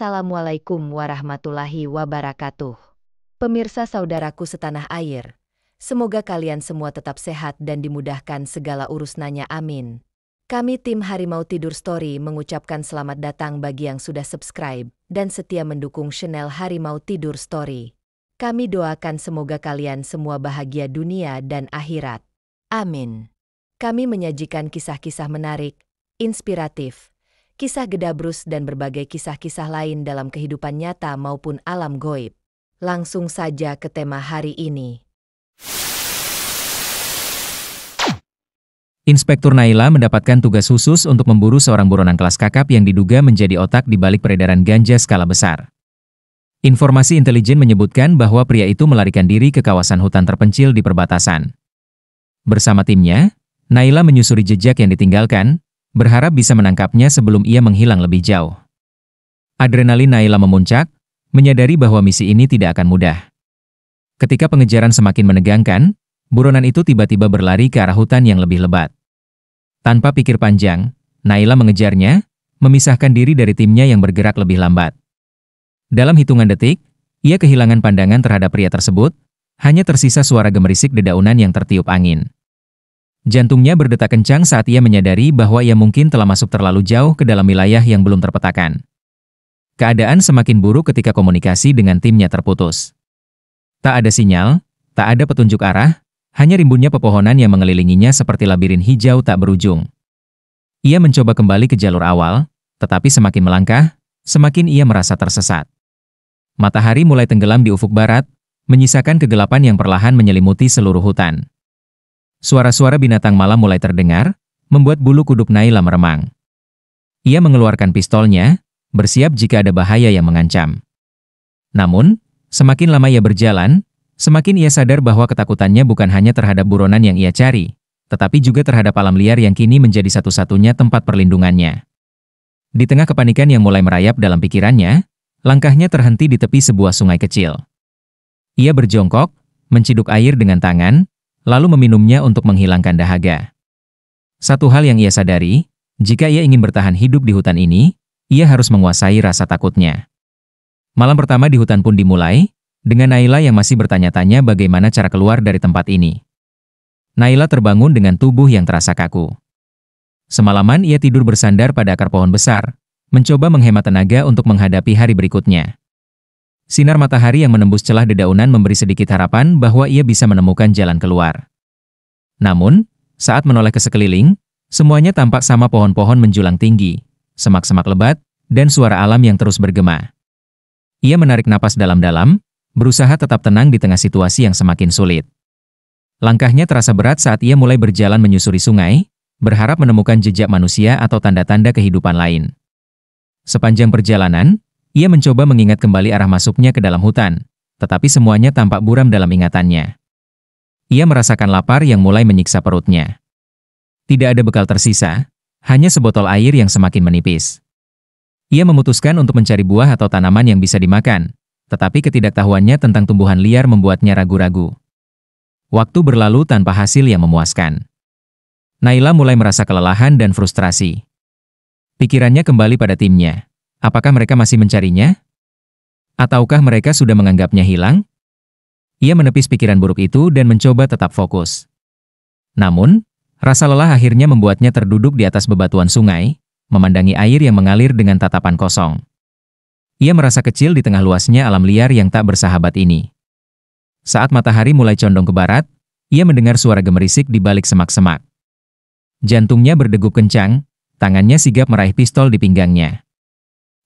Assalamualaikum warahmatullahi wabarakatuh. Pemirsa saudaraku setanah air, semoga kalian semua tetap sehat dan dimudahkan segala urusannya, amin. Kami tim Harimau Tidur Story mengucapkan selamat datang bagi yang sudah subscribe dan setia mendukung channel Harimau Tidur Story. Kami doakan semoga kalian semua bahagia dunia dan akhirat. Amin. Kami menyajikan kisah-kisah menarik, inspiratif, kisah gedabrus dan berbagai kisah-kisah lain dalam kehidupan nyata maupun alam goib. Langsung saja ke tema hari ini. Inspektur Naila mendapatkan tugas khusus untuk memburu seorang buronan kelas kakap yang diduga menjadi otak di balik peredaran ganja skala besar. Informasi intelijen menyebutkan bahwa pria itu melarikan diri ke kawasan hutan terpencil di perbatasan. Bersama timnya, Naila menyusuri jejak yang ditinggalkan, berharap bisa menangkapnya sebelum ia menghilang lebih jauh. Adrenalin Naila memuncak, menyadari bahwa misi ini tidak akan mudah. Ketika pengejaran semakin menegangkan, buronan itu tiba-tiba berlari ke arah hutan yang lebih lebat. Tanpa pikir panjang, Naila mengejarnya, memisahkan diri dari timnya yang bergerak lebih lambat. Dalam hitungan detik, ia kehilangan pandangan terhadap pria tersebut, hanya tersisa suara gemerisik dedaunan yang tertiup angin. Jantungnya berdetak kencang saat ia menyadari bahwa ia mungkin telah masuk terlalu jauh ke dalam wilayah yang belum terpetakan. Keadaan semakin buruk ketika komunikasi dengan timnya terputus. Tak ada sinyal, tak ada petunjuk arah, hanya rimbunnya pepohonan yang mengelilinginya seperti labirin hijau tak berujung. Ia mencoba kembali ke jalur awal, tetapi semakin melangkah, semakin ia merasa tersesat. Matahari mulai tenggelam di ufuk barat, menyisakan kegelapan yang perlahan menyelimuti seluruh hutan. Suara-suara binatang malam mulai terdengar, membuat bulu kuduk Naila meremang. Ia mengeluarkan pistolnya, bersiap jika ada bahaya yang mengancam. Namun, semakin lama ia berjalan, semakin ia sadar bahwa ketakutannya bukan hanya terhadap buronan yang ia cari, tetapi juga terhadap alam liar yang kini menjadi satu-satunya tempat perlindungannya. Di tengah kepanikan yang mulai merayap dalam pikirannya, langkahnya terhenti di tepi sebuah sungai kecil. Ia berjongkok, menciduk air dengan tangan, lalu meminumnya untuk menghilangkan dahaga. Satu hal yang ia sadari, jika ia ingin bertahan hidup di hutan ini, ia harus menguasai rasa takutnya. Malam pertama di hutan pun dimulai, dengan Naila yang masih bertanya-tanya bagaimana cara keluar dari tempat ini. Naila terbangun dengan tubuh yang terasa kaku. Semalaman ia tidur bersandar pada akar pohon besar, mencoba menghemat tenaga untuk menghadapi hari berikutnya. Sinar matahari yang menembus celah dedaunan memberi sedikit harapan bahwa ia bisa menemukan jalan keluar. Namun, saat menoleh ke sekeliling, semuanya tampak sama, pohon-pohon menjulang tinggi, semak-semak lebat, dan suara alam yang terus bergema. Ia menarik napas dalam-dalam, berusaha tetap tenang di tengah situasi yang semakin sulit. Langkahnya terasa berat saat ia mulai berjalan menyusuri sungai, berharap menemukan jejak manusia atau tanda-tanda kehidupan lain. Sepanjang perjalanan, ia mencoba mengingat kembali arah masuknya ke dalam hutan, tetapi semuanya tampak buram dalam ingatannya. Ia merasakan lapar yang mulai menyiksa perutnya. Tidak ada bekal tersisa, hanya sebotol air yang semakin menipis. Ia memutuskan untuk mencari buah atau tanaman yang bisa dimakan, tetapi ketidaktahuannya tentang tumbuhan liar membuatnya ragu-ragu. Waktu berlalu tanpa hasil yang memuaskan. Naila mulai merasa kelelahan dan frustrasi. Pikirannya kembali pada timnya. Apakah mereka masih mencarinya? Ataukah mereka sudah menganggapnya hilang? Ia menepis pikiran buruk itu dan mencoba tetap fokus. Namun, rasa lelah akhirnya membuatnya terduduk di atas bebatuan sungai, memandangi air yang mengalir dengan tatapan kosong. Ia merasa kecil di tengah luasnya alam liar yang tak bersahabat ini. Saat matahari mulai condong ke barat, ia mendengar suara gemerisik di balik semak-semak. Jantungnya berdegup kencang, tangannya sigap meraih pistol di pinggangnya.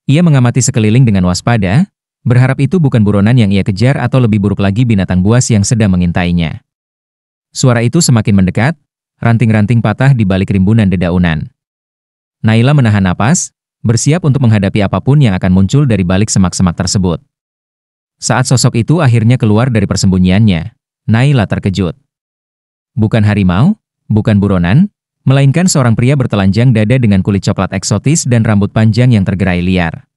Ia mengamati sekeliling dengan waspada, berharap itu bukan buronan yang ia kejar atau lebih buruk lagi binatang buas yang sedang mengintainya. Suara itu semakin mendekat, ranting-ranting patah di balik rimbunan dedaunan. Naila menahan napas, bersiap untuk menghadapi apapun yang akan muncul dari balik semak-semak tersebut. Saat sosok itu akhirnya keluar dari persembunyiannya, Naila terkejut. Bukan harimau, bukan buronan, melainkan seorang pria bertelanjang dada dengan kulit coklat eksotis dan rambut panjang yang tergerai liar.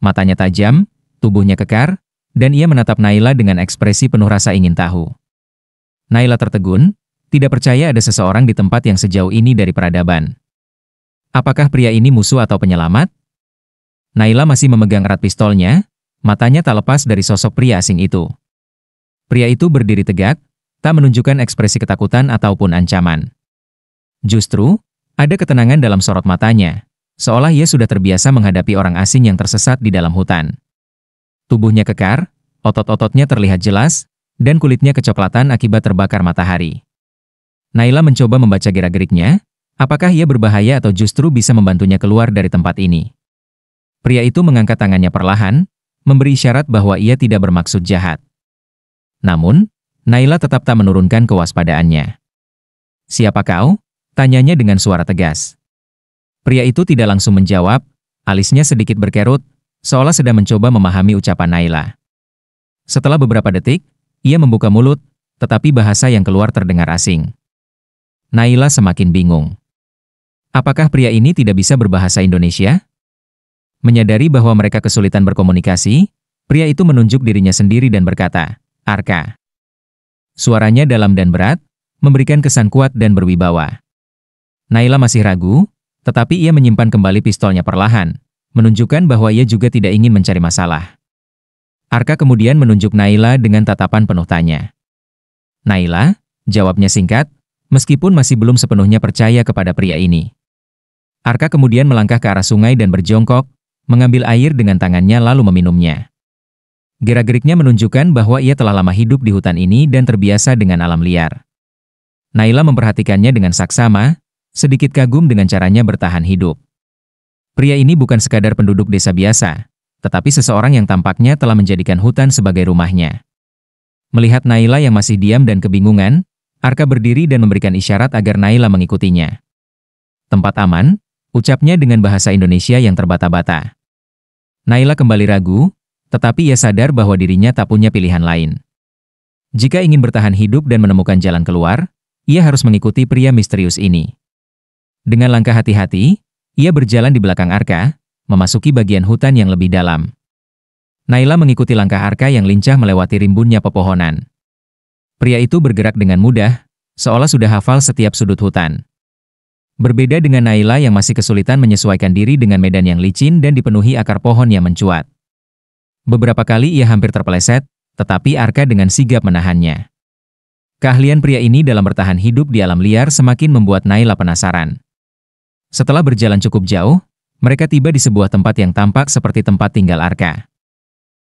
Matanya tajam, tubuhnya kekar, dan ia menatap Naila dengan ekspresi penuh rasa ingin tahu. Naila tertegun, tidak percaya ada seseorang di tempat yang sejauh ini dari peradaban. Apakah pria ini musuh atau penyelamat? Naila masih memegang erat pistolnya, matanya tak lepas dari sosok pria asing itu. Pria itu berdiri tegak, tak menunjukkan ekspresi ketakutan ataupun ancaman. Justru, ada ketenangan dalam sorot matanya, seolah ia sudah terbiasa menghadapi orang asing yang tersesat di dalam hutan. Tubuhnya kekar, otot-ototnya terlihat jelas, dan kulitnya kecoklatan akibat terbakar matahari. Naila mencoba membaca gerak-geriknya, apakah ia berbahaya atau justru bisa membantunya keluar dari tempat ini. Pria itu mengangkat tangannya perlahan, memberi isyarat bahwa ia tidak bermaksud jahat. Namun, Naila tetap tak menurunkan kewaspadaannya. "Siapa kau?" tanyanya dengan suara tegas. Pria itu tidak langsung menjawab, alisnya sedikit berkerut, seolah sedang mencoba memahami ucapan Naila. Setelah beberapa detik, ia membuka mulut, tetapi bahasa yang keluar terdengar asing. Naila semakin bingung. Apakah pria ini tidak bisa berbahasa Indonesia? Menyadari bahwa mereka kesulitan berkomunikasi, pria itu menunjuk dirinya sendiri dan berkata, "Arka." Suaranya dalam dan berat, memberikan kesan kuat dan berwibawa. Naila masih ragu, tetapi ia menyimpan kembali pistolnya perlahan, menunjukkan bahwa ia juga tidak ingin mencari masalah. Arka kemudian menunjuk Naila dengan tatapan penuh tanya. "Naila?" jawabnya singkat, meskipun masih belum sepenuhnya percaya kepada pria ini. Arka kemudian melangkah ke arah sungai dan berjongkok, mengambil air dengan tangannya lalu meminumnya. Gerak-geriknya menunjukkan bahwa ia telah lama hidup di hutan ini dan terbiasa dengan alam liar. Naila memperhatikannya dengan saksama, sedikit kagum dengan caranya bertahan hidup. Pria ini bukan sekadar penduduk desa biasa, tetapi seseorang yang tampaknya telah menjadikan hutan sebagai rumahnya. Melihat Naila yang masih diam dan kebingungan, Arka berdiri dan memberikan isyarat agar Naila mengikutinya. "Tempat aman," ucapnya dengan bahasa Indonesia yang terbata-bata. Naila kembali ragu, tetapi ia sadar bahwa dirinya tak punya pilihan lain. Jika ingin bertahan hidup dan menemukan jalan keluar, ia harus mengikuti pria misterius ini. Dengan langkah hati-hati, ia berjalan di belakang Arka, memasuki bagian hutan yang lebih dalam. Naila mengikuti langkah Arka yang lincah melewati rimbunnya pepohonan. Pria itu bergerak dengan mudah, seolah sudah hafal setiap sudut hutan. Berbeda dengan Naila yang masih kesulitan menyesuaikan diri dengan medan yang licin dan dipenuhi akar pohon yang mencuat. Beberapa kali ia hampir terpeleset, tetapi Arka dengan sigap menahannya. Keahlian pria ini dalam bertahan hidup di alam liar semakin membuat Naila penasaran. Setelah berjalan cukup jauh, mereka tiba di sebuah tempat yang tampak seperti tempat tinggal Arka.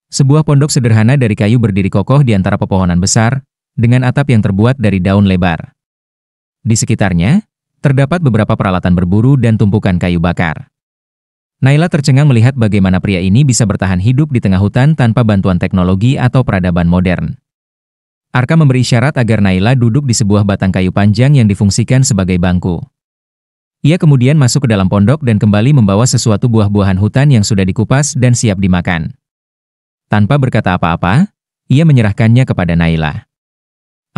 Sebuah pondok sederhana dari kayu berdiri kokoh di antara pepohonan besar, dengan atap yang terbuat dari daun lebar. Di sekitarnya, terdapat beberapa peralatan berburu dan tumpukan kayu bakar. Naila tercengang melihat bagaimana pria ini bisa bertahan hidup di tengah hutan tanpa bantuan teknologi atau peradaban modern. Arka memberi isyarat agar Naila duduk di sebuah batang kayu panjang yang difungsikan sebagai bangku. Ia kemudian masuk ke dalam pondok dan kembali membawa sesuatu buah-buahan hutan yang sudah dikupas dan siap dimakan. Tanpa berkata apa-apa, ia menyerahkannya kepada Naila.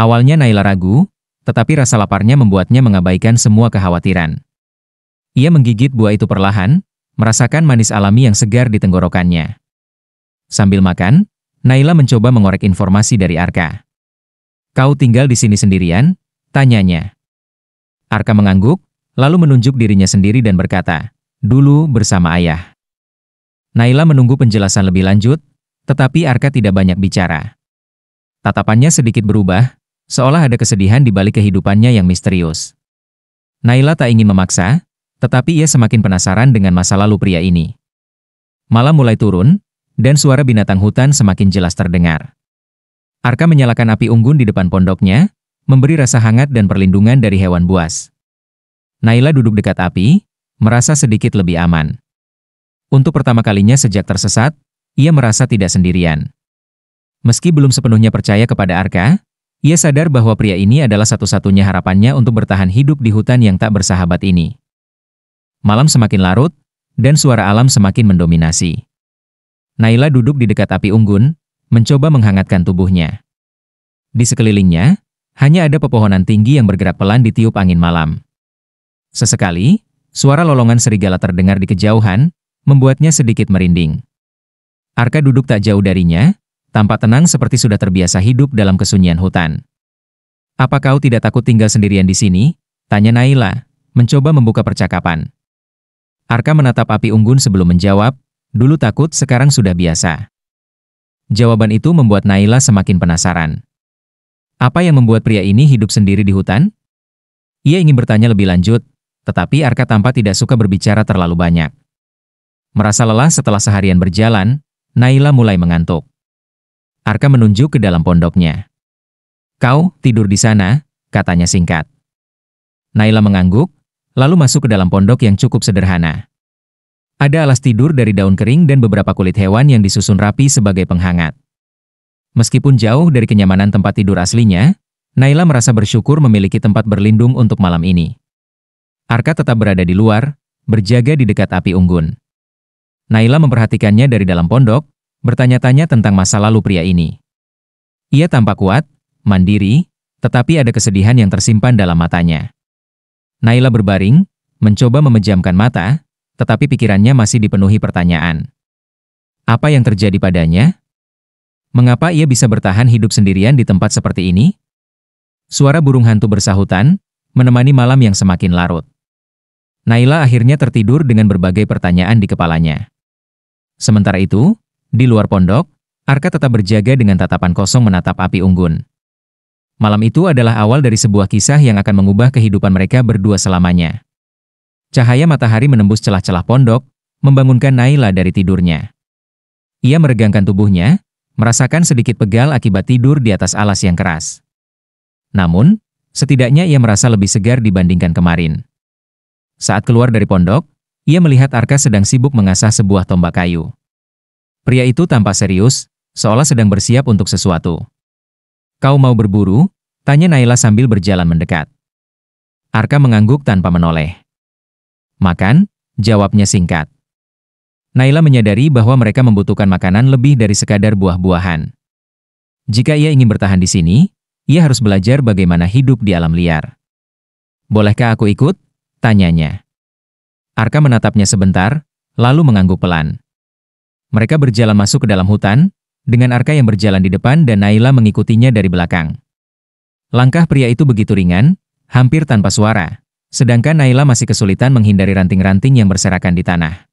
Awalnya Naila ragu, tetapi rasa laparnya membuatnya mengabaikan semua kekhawatiran. Ia menggigit buah itu perlahan, merasakan manis alami yang segar di tenggorokannya. Sambil makan, Naila mencoba mengorek informasi dari Arka. "Kau tinggal di sini sendirian?" tanyanya. Arka mengangguk, lalu menunjuk dirinya sendiri dan berkata, "Dulu bersama ayah." Naila menunggu penjelasan lebih lanjut, tetapi Arka tidak banyak bicara. Tatapannya sedikit berubah, seolah ada kesedihan di balik kehidupannya yang misterius. Naila tak ingin memaksa, tetapi ia semakin penasaran dengan masa lalu pria ini. Malam mulai turun, dan suara binatang hutan semakin jelas terdengar. Arka menyalakan api unggun di depan pondoknya, memberi rasa hangat dan perlindungan dari hewan buas. Naila duduk dekat api, merasa sedikit lebih aman. Untuk pertama kalinya sejak tersesat, ia merasa tidak sendirian. Meski belum sepenuhnya percaya kepada Arka, ia sadar bahwa pria ini adalah satu-satunya harapannya untuk bertahan hidup di hutan yang tak bersahabat ini. Malam semakin larut, dan suara alam semakin mendominasi. Naila duduk di dekat api unggun, mencoba menghangatkan tubuhnya. Di sekelilingnya, hanya ada pepohonan tinggi yang bergerak pelan ditiup angin malam. Sesekali, suara lolongan serigala terdengar di kejauhan, membuatnya sedikit merinding. Arka duduk tak jauh darinya, tampak tenang seperti sudah terbiasa hidup dalam kesunyian hutan. "Apa kau tidak takut tinggal sendirian di sini?" tanya Naila, mencoba membuka percakapan. Arka menatap api unggun sebelum menjawab, Dulu takut, sekarang sudah biasa. Jawaban itu membuat Naila semakin penasaran. Apa yang membuat pria ini hidup sendiri di hutan? Ia ingin bertanya lebih lanjut, tetapi Arka tampak tidak suka berbicara terlalu banyak. Merasa lelah setelah seharian berjalan, Naila mulai mengantuk. Arka menunjuk ke dalam pondoknya. "Kau tidur di sana," katanya singkat. Naila mengangguk, lalu masuk ke dalam pondok yang cukup sederhana. Ada alas tidur dari daun kering dan beberapa kulit hewan yang disusun rapi sebagai penghangat. Meskipun jauh dari kenyamanan tempat tidur aslinya, Naila merasa bersyukur memiliki tempat berlindung untuk malam ini. Arka tetap berada di luar, berjaga di dekat api unggun. Naila memperhatikannya dari dalam pondok, bertanya-tanya tentang masa lalu pria ini. Ia tampak kuat, mandiri, tetapi ada kesedihan yang tersimpan dalam matanya. Naila berbaring, mencoba memejamkan mata, tetapi pikirannya masih dipenuhi pertanyaan. Apa yang terjadi padanya? Mengapa ia bisa bertahan hidup sendirian di tempat seperti ini? Suara burung hantu bersahutan, menemani malam yang semakin larut. Naila akhirnya tertidur dengan berbagai pertanyaan di kepalanya. Sementara itu, di luar pondok, Arka tetap berjaga dengan tatapan kosong menatap api unggun. Malam itu adalah awal dari sebuah kisah yang akan mengubah kehidupan mereka berdua selamanya. Cahaya matahari menembus celah-celah pondok, membangunkan Naila dari tidurnya. Ia meregangkan tubuhnya, merasakan sedikit pegal akibat tidur di atas alas yang keras. Namun, setidaknya ia merasa lebih segar dibandingkan kemarin. Saat keluar dari pondok, ia melihat Arka sedang sibuk mengasah sebuah tombak kayu. Pria itu tampak serius, seolah sedang bersiap untuk sesuatu. "Kau mau berburu?" tanya Naila sambil berjalan mendekat. Arka mengangguk tanpa menoleh. "Makan?" jawabnya singkat. Naila menyadari bahwa mereka membutuhkan makanan lebih dari sekadar buah-buahan. Jika ia ingin bertahan di sini, ia harus belajar bagaimana hidup di alam liar. "Bolehkah aku ikut?" tanyanya. Arka menatapnya sebentar, lalu mengangguk pelan. Mereka berjalan masuk ke dalam hutan, dengan Arka yang berjalan di depan dan Naila mengikutinya dari belakang. Langkah pria itu begitu ringan, hampir tanpa suara, sedangkan Naila masih kesulitan menghindari ranting-ranting yang berserakan di tanah.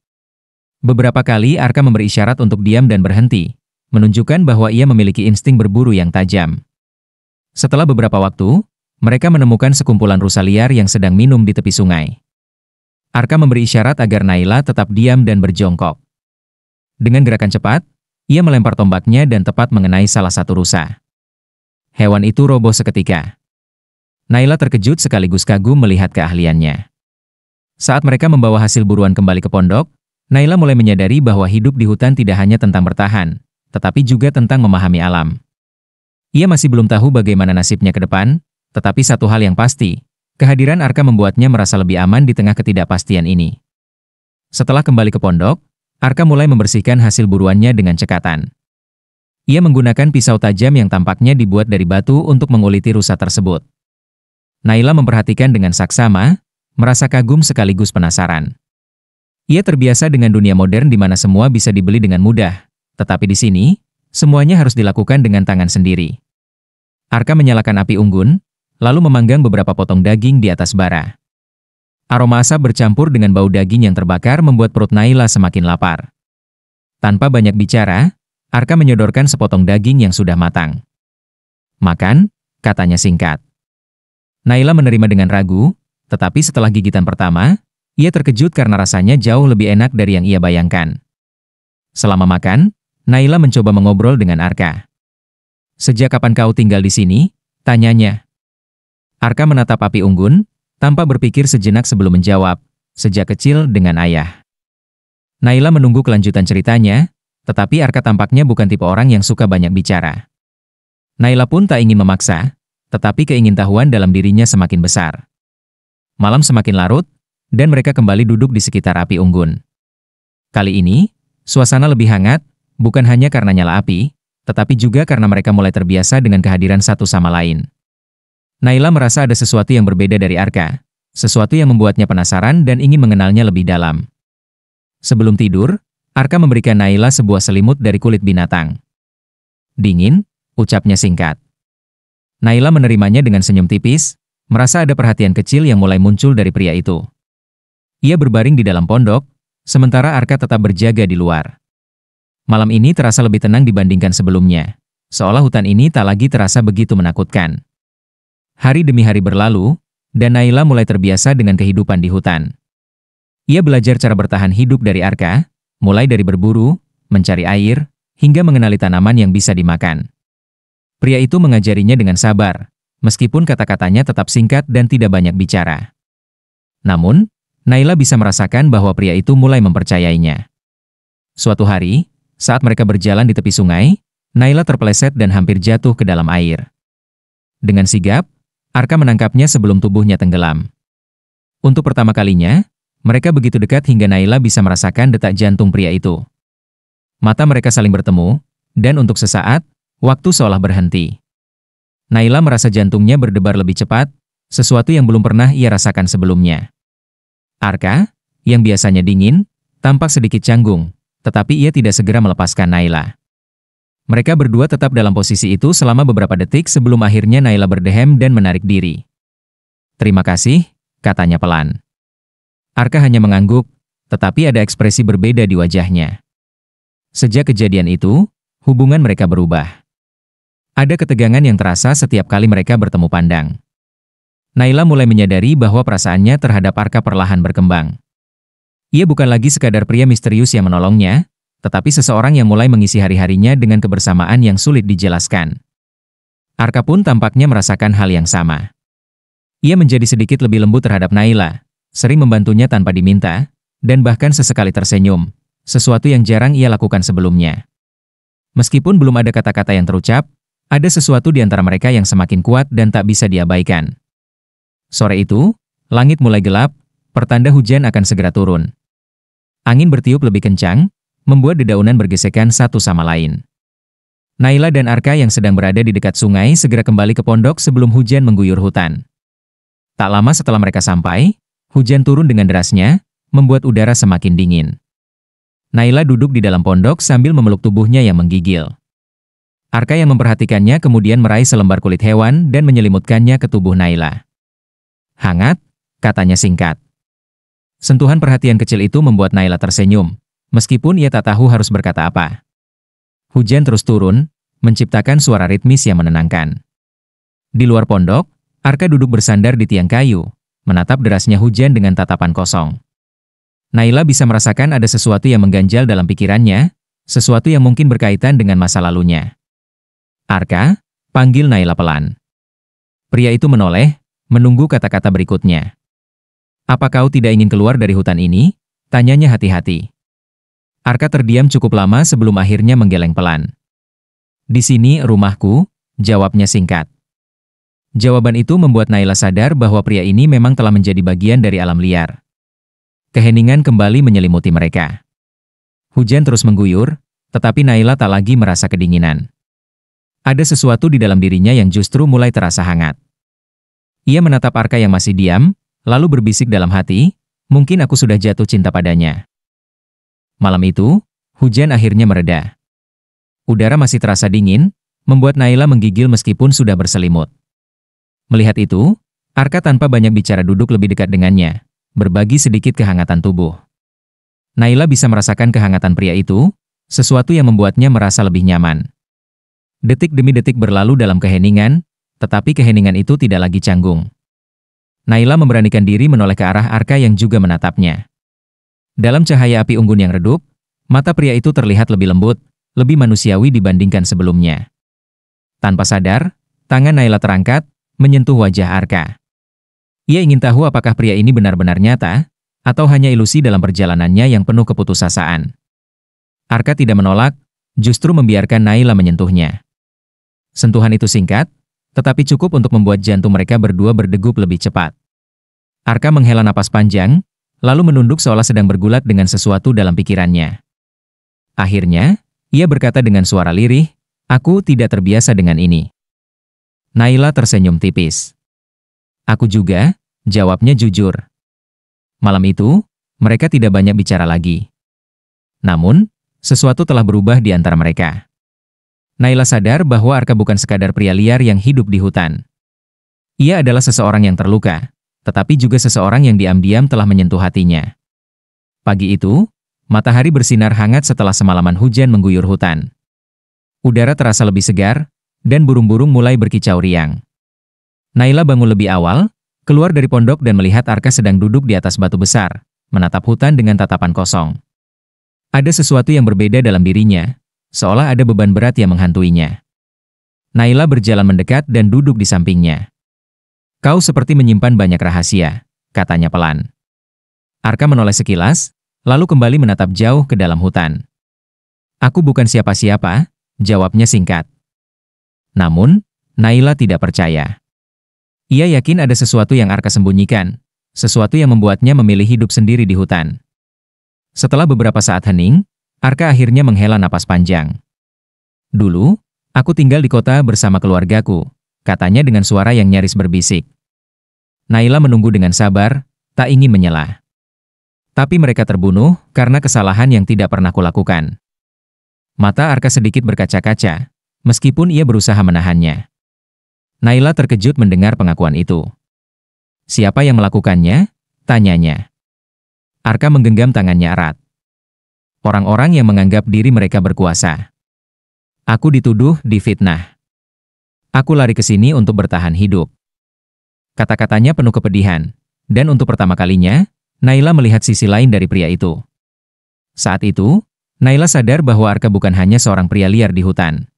Beberapa kali Arka memberi isyarat untuk diam dan berhenti, menunjukkan bahwa ia memiliki insting berburu yang tajam. Setelah beberapa waktu, mereka menemukan sekumpulan rusa liar yang sedang minum di tepi sungai. Arka memberi isyarat agar Naila tetap diam dan berjongkok. Dengan gerakan cepat, ia melempar tombaknya dan tepat mengenai salah satu rusa. Hewan itu roboh seketika. Naila terkejut sekaligus kagum melihat keahliannya. Saat mereka membawa hasil buruan kembali ke pondok, Naila mulai menyadari bahwa hidup di hutan tidak hanya tentang bertahan, tetapi juga tentang memahami alam. Ia masih belum tahu bagaimana nasibnya ke depan, tetapi satu hal yang pasti, kehadiran Arka membuatnya merasa lebih aman di tengah ketidakpastian ini. Setelah kembali ke pondok, Arka mulai membersihkan hasil buruannya dengan cekatan. Ia menggunakan pisau tajam yang tampaknya dibuat dari batu untuk menguliti rusa tersebut. Naila memperhatikan dengan saksama, merasa kagum sekaligus penasaran. Ia terbiasa dengan dunia modern di mana semua bisa dibeli dengan mudah, tetapi di sini, semuanya harus dilakukan dengan tangan sendiri. Arka menyalakan api unggun, lalu memanggang beberapa potong daging di atas bara. Aroma asap bercampur dengan bau daging yang terbakar membuat perut Naila semakin lapar. Tanpa banyak bicara, Arka menyodorkan sepotong daging yang sudah matang. "Makan," katanya singkat. Naila menerima dengan ragu, tetapi setelah gigitan pertama, ia terkejut karena rasanya jauh lebih enak dari yang ia bayangkan. Selama makan, Naila mencoba mengobrol dengan Arka. "Sejak kapan kau tinggal di sini?" tanyanya. Arka menatap api unggun, tanpa berpikir sejenak sebelum menjawab, "Sejak kecil dengan ayah." Naila menunggu kelanjutan ceritanya, tetapi Arka tampaknya bukan tipe orang yang suka banyak bicara. Naila pun tak ingin memaksa, tetapi keingintahuan dalam dirinya semakin besar. Malam semakin larut, dan mereka kembali duduk di sekitar api unggun. Kali ini, suasana lebih hangat, bukan hanya karena nyala api, tetapi juga karena mereka mulai terbiasa dengan kehadiran satu sama lain. Naila merasa ada sesuatu yang berbeda dari Arka, sesuatu yang membuatnya penasaran dan ingin mengenalnya lebih dalam. Sebelum tidur, Arka memberikan Naila sebuah selimut dari kulit binatang. "Dingin," ucapnya singkat. Naila menerimanya dengan senyum tipis, merasa ada perhatian kecil yang mulai muncul dari pria itu. Ia berbaring di dalam pondok, sementara Arka tetap berjaga di luar. Malam ini terasa lebih tenang dibandingkan sebelumnya, seolah hutan ini tak lagi terasa begitu menakutkan. Hari demi hari berlalu, dan Naila mulai terbiasa dengan kehidupan di hutan. Ia belajar cara bertahan hidup dari Arka, mulai dari berburu, mencari air, hingga mengenali tanaman yang bisa dimakan. Pria itu mengajarinya dengan sabar, meskipun kata-katanya tetap singkat dan tidak banyak bicara. Namun, Naila bisa merasakan bahwa pria itu mulai mempercayainya. Suatu hari, saat mereka berjalan di tepi sungai, Naila terpeleset dan hampir jatuh ke dalam air. Dengan sigap, Arka menangkapnya sebelum tubuhnya tenggelam. Untuk pertama kalinya, mereka begitu dekat hingga Naila bisa merasakan detak jantung pria itu. Mata mereka saling bertemu, dan untuk sesaat, waktu seolah berhenti. Naila merasa jantungnya berdebar lebih cepat, sesuatu yang belum pernah ia rasakan sebelumnya. Arka, yang biasanya dingin, tampak sedikit canggung, tetapi ia tidak segera melepaskan Naila. Mereka berdua tetap dalam posisi itu selama beberapa detik sebelum akhirnya Naila berdehem dan menarik diri. "Terima kasih," katanya pelan. Arka hanya mengangguk, tetapi ada ekspresi berbeda di wajahnya. Sejak kejadian itu, hubungan mereka berubah. Ada ketegangan yang terasa setiap kali mereka bertemu pandang. Naila mulai menyadari bahwa perasaannya terhadap Arka perlahan berkembang. Ia bukan lagi sekadar pria misterius yang menolongnya, tetapi seseorang yang mulai mengisi hari-harinya dengan kebersamaan yang sulit dijelaskan. Arka pun tampaknya merasakan hal yang sama. Ia menjadi sedikit lebih lembut terhadap Naila, sering membantunya tanpa diminta, dan bahkan sesekali tersenyum, sesuatu yang jarang ia lakukan sebelumnya. Meskipun belum ada kata-kata yang terucap, ada sesuatu di antara mereka yang semakin kuat dan tak bisa diabaikan. Sore itu, langit mulai gelap, pertanda hujan akan segera turun. Angin bertiup lebih kencang, membuat dedaunan bergesekan satu sama lain. Naila dan Arka yang sedang berada di dekat sungai segera kembali ke pondok sebelum hujan mengguyur hutan. Tak lama setelah mereka sampai, hujan turun dengan derasnya, membuat udara semakin dingin. Naila duduk di dalam pondok sambil memeluk tubuhnya yang menggigil. Arka yang memperhatikannya kemudian meraih selembar kulit hewan dan menyelimutkannya ke tubuh Naila. "Hangat," katanya singkat. Sentuhan perhatian kecil itu membuat Naila tersenyum, meskipun ia tak tahu harus berkata apa. Hujan terus turun, menciptakan suara ritmis yang menenangkan. Di luar pondok, Arka duduk bersandar di tiang kayu, menatap derasnya hujan dengan tatapan kosong. Naila bisa merasakan ada sesuatu yang mengganjal dalam pikirannya, sesuatu yang mungkin berkaitan dengan masa lalunya. "Arka," panggil Naila pelan. Pria itu menoleh, menunggu kata-kata berikutnya. "Apa kau tidak ingin keluar dari hutan ini?" tanyanya hati-hati. Arka terdiam cukup lama sebelum akhirnya menggeleng pelan. "Di sini rumahku," jawabnya singkat. Jawaban itu membuat Naila sadar bahwa pria ini memang telah menjadi bagian dari alam liar. Keheningan kembali menyelimuti mereka. Hujan terus mengguyur, tetapi Naila tak lagi merasa kedinginan. Ada sesuatu di dalam dirinya yang justru mulai terasa hangat. Ia menatap Arka yang masih diam, lalu berbisik dalam hati, "Mungkin aku sudah jatuh cinta padanya." Malam itu, hujan akhirnya mereda. Udara masih terasa dingin, membuat Naila menggigil meskipun sudah berselimut. Melihat itu, Arka tanpa banyak bicara duduk lebih dekat dengannya, berbagi sedikit kehangatan tubuh. Naila bisa merasakan kehangatan pria itu, sesuatu yang membuatnya merasa lebih nyaman. Detik demi detik berlalu dalam keheningan, tetapi keheningan itu tidak lagi canggung. Naila memberanikan diri menoleh ke arah Arka yang juga menatapnya. Dalam cahaya api unggun yang redup, mata pria itu terlihat lebih lembut, lebih manusiawi dibandingkan sebelumnya. Tanpa sadar, tangan Naila terangkat, menyentuh wajah Arka. Ia ingin tahu apakah pria ini benar-benar nyata, atau hanya ilusi dalam perjalanannya yang penuh keputusasaan. Arka tidak menolak, justru membiarkan Naila menyentuhnya. Sentuhan itu singkat, tetapi cukup untuk membuat jantung mereka berdua berdegup lebih cepat. Arka menghela napas panjang, lalu menunduk seolah sedang bergulat dengan sesuatu dalam pikirannya. Akhirnya, ia berkata dengan suara lirih, "Aku tidak terbiasa dengan ini." Naila tersenyum tipis. "Aku juga," jawabnya jujur. Malam itu, mereka tidak banyak bicara lagi. Namun, sesuatu telah berubah di antara mereka. Naila sadar bahwa Arka bukan sekadar pria liar yang hidup di hutan. Ia adalah seseorang yang terluka, tetapi juga seseorang yang diam-diam telah menyentuh hatinya. Pagi itu, Matahari bersinar hangat setelah semalaman hujan mengguyur hutan. Udara terasa lebih segar, dan burung-burung mulai berkicau riang. Naila bangun lebih awal, keluar dari pondok dan melihat Arka sedang duduk di atas batu besar, menatap hutan dengan tatapan kosong. Ada sesuatu yang berbeda dalam dirinya, seolah ada beban berat yang menghantuinya. Naila berjalan mendekat dan duduk di sampingnya. "Kau seperti menyimpan banyak rahasia," katanya pelan. Arka menoleh sekilas, lalu kembali menatap jauh ke dalam hutan. "Aku bukan siapa-siapa," jawabnya singkat. Namun, Naila tidak percaya. Ia yakin ada sesuatu yang Arka sembunyikan, sesuatu yang membuatnya memilih hidup sendiri di hutan. Setelah beberapa saat hening, Arka akhirnya menghela napas panjang. "Dulu, aku tinggal di kota bersama keluargaku," katanya dengan suara yang nyaris berbisik. Naila menunggu dengan sabar, tak ingin menyela. Tapi mereka terbunuh karena kesalahan yang tidak pernah kulakukan. Mata Arka sedikit berkaca-kaca, meskipun ia berusaha menahannya. Naila terkejut mendengar pengakuan itu. "Siapa yang melakukannya?" tanyanya. Arka menggenggam tangannya erat. "Orang-orang yang menganggap diri mereka berkuasa. Aku dituduh difitnah. Aku lari ke sini untuk bertahan hidup." Kata-katanya penuh kepedihan, dan untuk pertama kalinya, Naila melihat sisi lain dari pria itu. Saat itu, Naila sadar bahwa Arka bukan hanya seorang pria liar di hutan.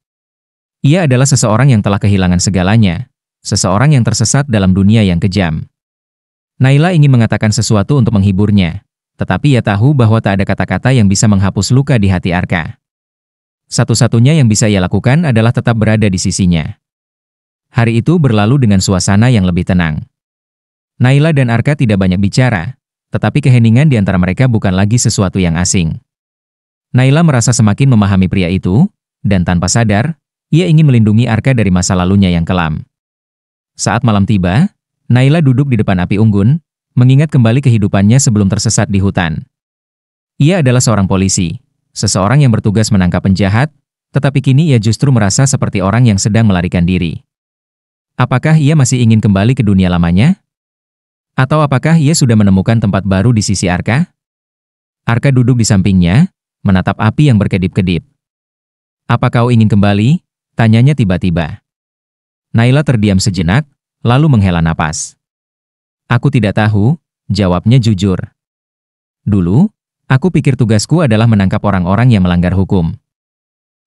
Ia adalah seseorang yang telah kehilangan segalanya, seseorang yang tersesat dalam dunia yang kejam. Naila ingin mengatakan sesuatu untuk menghiburnya, tetapi ia tahu bahwa tak ada kata-kata yang bisa menghapus luka di hati Arka. Satu-satunya yang bisa ia lakukan adalah tetap berada di sisinya. Hari itu berlalu dengan suasana yang lebih tenang. Naila dan Arka tidak banyak bicara, tetapi keheningan di antara mereka bukan lagi sesuatu yang asing. Naila merasa semakin memahami pria itu, dan tanpa sadar, ia ingin melindungi Arka dari masa lalunya yang kelam. Saat malam tiba, Naila duduk di depan api unggun, mengingat kembali kehidupannya sebelum tersesat di hutan. Ia adalah seorang polisi, seseorang yang bertugas menangkap penjahat, tetapi kini ia justru merasa seperti orang yang sedang melarikan diri. Apakah ia masih ingin kembali ke dunia lamanya? Atau apakah ia sudah menemukan tempat baru di sisi Arka? Arka duduk di sampingnya, menatap api yang berkedip-kedip. "Apa kau ingin kembali?" tanyanya tiba-tiba. Naila terdiam sejenak, lalu menghela napas. "Aku tidak tahu," jawabnya jujur. "Dulu, aku pikir tugasku adalah menangkap orang-orang yang melanggar hukum.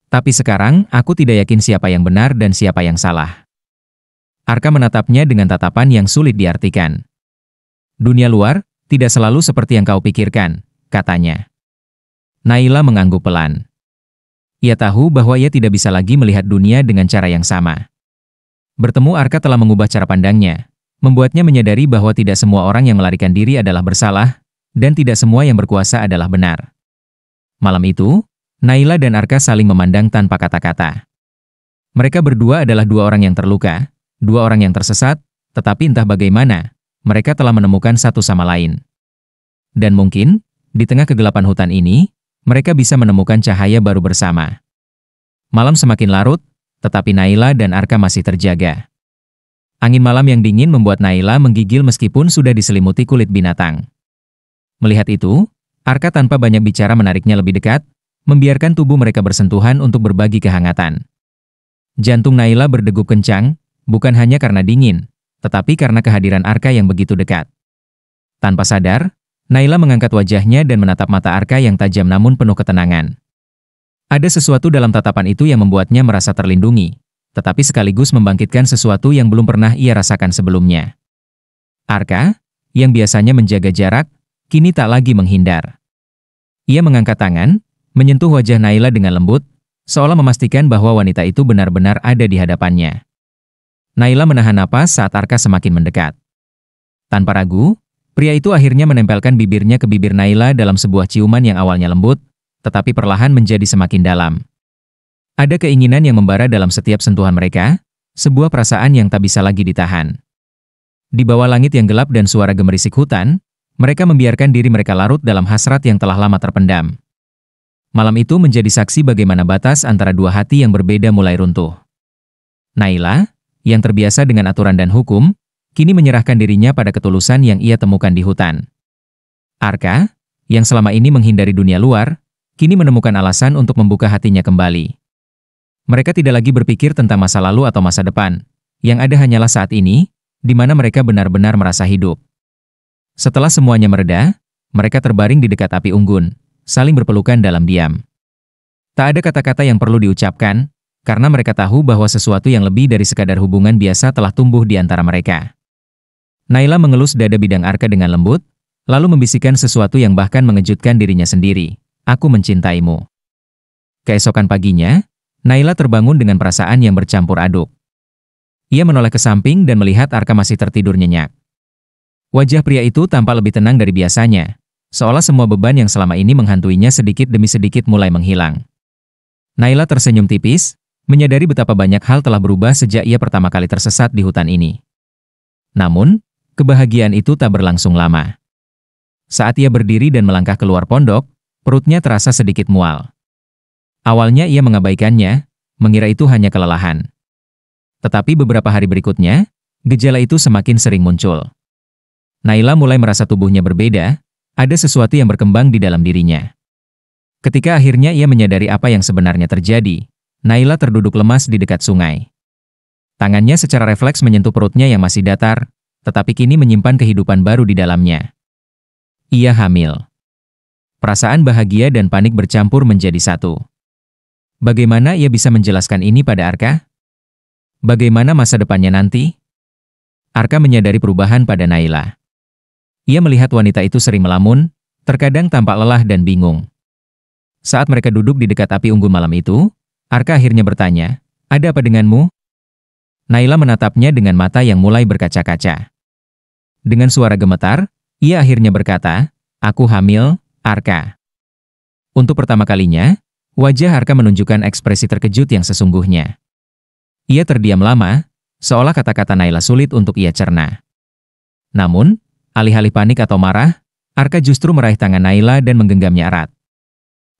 Tapi sekarang, aku tidak yakin siapa yang benar dan siapa yang salah." Arka menatapnya dengan tatapan yang sulit diartikan. "Dunia luar tidak selalu seperti yang kau pikirkan," katanya. Naila mengangguk pelan. Ia tahu bahwa ia tidak bisa lagi melihat dunia dengan cara yang sama. Bertemu Arka telah mengubah cara pandangnya, membuatnya menyadari bahwa tidak semua orang yang melarikan diri adalah bersalah, dan tidak semua yang berkuasa adalah benar. Malam itu, Naila dan Arka saling memandang tanpa kata-kata. Mereka berdua adalah dua orang yang terluka, dua orang yang tersesat, tetapi entah bagaimana, mereka telah menemukan satu sama lain. Dan mungkin, di tengah kegelapan hutan ini, mereka bisa menemukan cahaya baru bersama. Malam semakin larut, tetapi Naila dan Arka masih terjaga. Angin malam yang dingin membuat Naila menggigil meskipun sudah diselimuti kulit binatang. Melihat itu, Arka tanpa banyak bicara menariknya lebih dekat, membiarkan tubuh mereka bersentuhan untuk berbagi kehangatan. Jantung Naila berdegup kencang, bukan hanya karena dingin, tetapi karena kehadiran Arka yang begitu dekat. Tanpa sadar, Naila mengangkat wajahnya dan menatap mata Arka yang tajam namun penuh ketenangan. Ada sesuatu dalam tatapan itu yang membuatnya merasa terlindungi, tetapi sekaligus membangkitkan sesuatu yang belum pernah ia rasakan sebelumnya. Arka, yang biasanya menjaga jarak, kini tak lagi menghindar. Ia mengangkat tangan, menyentuh wajah Naila dengan lembut, seolah memastikan bahwa wanita itu benar-benar ada di hadapannya. Naila menahan napas saat Arka semakin mendekat. Tanpa ragu, pria itu akhirnya menempelkan bibirnya ke bibir Naila dalam sebuah ciuman yang awalnya lembut, tetapi perlahan menjadi semakin dalam. Ada keinginan yang membara dalam setiap sentuhan mereka, sebuah perasaan yang tak bisa lagi ditahan. Di bawah langit yang gelap dan suara gemerisik hutan, mereka membiarkan diri mereka larut dalam hasrat yang telah lama terpendam. Malam itu menjadi saksi bagaimana batas antara dua hati yang berbeda mulai runtuh. Naila, yang terbiasa dengan aturan dan hukum, kini menyerahkan dirinya pada ketulusan yang ia temukan di hutan. Arka, yang selama ini menghindari dunia luar, kini menemukan alasan untuk membuka hatinya kembali. Mereka tidak lagi berpikir tentang masa lalu atau masa depan, yang ada hanyalah saat ini, di mana mereka benar-benar merasa hidup. Setelah semuanya mereda, mereka terbaring di dekat api unggun, saling berpelukan dalam diam. Tak ada kata-kata yang perlu diucapkan, karena mereka tahu bahwa sesuatu yang lebih dari sekadar hubungan biasa telah tumbuh di antara mereka. Naila mengelus dada bidang Arka dengan lembut, lalu membisikkan sesuatu yang bahkan mengejutkan dirinya sendiri. Aku mencintaimu. Keesokan paginya, Naila terbangun dengan perasaan yang bercampur aduk. Ia menoleh ke samping dan melihat Arka masih tertidur nyenyak. Wajah pria itu tampak lebih tenang dari biasanya, seolah semua beban yang selama ini menghantuinya sedikit demi sedikit mulai menghilang. Naila tersenyum tipis, menyadari betapa banyak hal telah berubah sejak ia pertama kali tersesat di hutan ini. Namun, kebahagiaan itu tak berlangsung lama. Saat ia berdiri dan melangkah keluar pondok, perutnya terasa sedikit mual. Awalnya ia mengabaikannya, mengira itu hanya kelelahan. Tetapi beberapa hari berikutnya, gejala itu semakin sering muncul. Naila mulai merasa tubuhnya berbeda, ada sesuatu yang berkembang di dalam dirinya. Ketika akhirnya ia menyadari apa yang sebenarnya terjadi, Naila terduduk lemas di dekat sungai. Tangannya secara refleks menyentuh perutnya yang masih datar, tetapi kini menyimpan kehidupan baru di dalamnya. Ia hamil. Perasaan bahagia dan panik bercampur menjadi satu. Bagaimana ia bisa menjelaskan ini pada Arka? Bagaimana masa depannya nanti? Arka menyadari perubahan pada Naila. Ia melihat wanita itu sering melamun, terkadang tampak lelah dan bingung. Saat mereka duduk di dekat api unggun malam itu, Arka akhirnya bertanya, "Ada apa denganmu?" Naila menatapnya dengan mata yang mulai berkaca-kaca. Dengan suara gemetar, ia akhirnya berkata, "Aku hamil, Arka." Untuk pertama kalinya, wajah Arka menunjukkan ekspresi terkejut yang sesungguhnya. Ia terdiam lama, seolah kata-kata Naila sulit untuk ia cerna. Namun, alih-alih panik atau marah, Arka justru meraih tangan Naila dan menggenggamnya erat.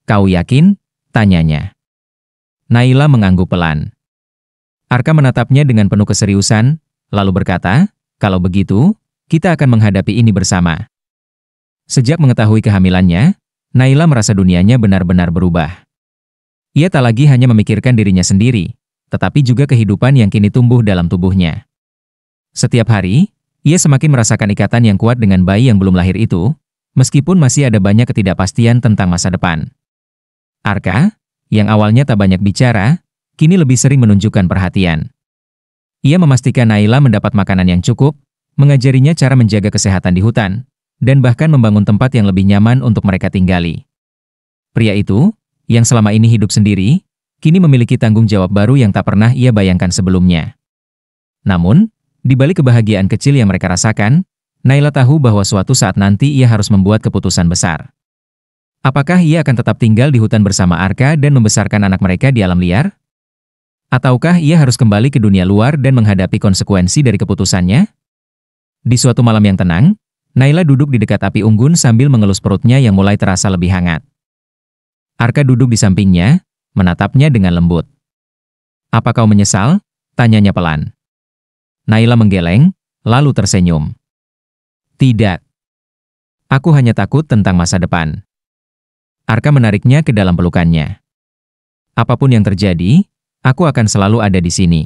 "Kau yakin?" tanyanya. Naila mengangguk pelan. Arka menatapnya dengan penuh keseriusan, lalu berkata, "Kalau begitu, kita akan menghadapi ini bersama." Sejak mengetahui kehamilannya, Naila merasa dunianya benar-benar berubah. Ia tak lagi hanya memikirkan dirinya sendiri, tetapi juga kehidupan yang kini tumbuh dalam tubuhnya. Setiap hari, ia semakin merasakan ikatan yang kuat dengan bayi yang belum lahir itu, meskipun masih ada banyak ketidakpastian tentang masa depan. Arka, yang awalnya tak banyak bicara, kini lebih sering menunjukkan perhatian. Ia memastikan Naila mendapat makanan yang cukup, mengajarinya cara menjaga kesehatan di hutan, dan bahkan membangun tempat yang lebih nyaman untuk mereka tinggali. Pria itu, yang selama ini hidup sendiri, kini memiliki tanggung jawab baru yang tak pernah ia bayangkan sebelumnya. Namun, di balik kebahagiaan kecil yang mereka rasakan, Naila tahu bahwa suatu saat nanti ia harus membuat keputusan besar. Apakah ia akan tetap tinggal di hutan bersama Arka dan membesarkan anak mereka di alam liar? Ataukah ia harus kembali ke dunia luar dan menghadapi konsekuensi dari keputusannya? Di suatu malam yang tenang, Naila duduk di dekat api unggun sambil mengelus perutnya yang mulai terasa lebih hangat. Arka duduk di sampingnya, menatapnya dengan lembut. "Apa kau menyesal?" tanyanya pelan. Naila menggeleng, lalu tersenyum. "Tidak. Aku hanya takut tentang masa depan." Arka menariknya ke dalam pelukannya. "Apapun yang terjadi, aku akan selalu ada di sini."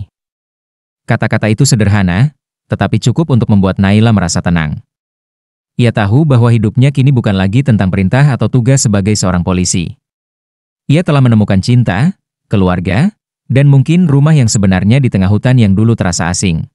Kata-kata itu sederhana, tetapi cukup untuk membuat Naila merasa tenang. Ia tahu bahwa hidupnya kini bukan lagi tentang perintah atau tugas sebagai seorang polisi. Ia telah menemukan cinta, keluarga, dan mungkin rumah yang sebenarnya di tengah hutan yang dulu terasa asing.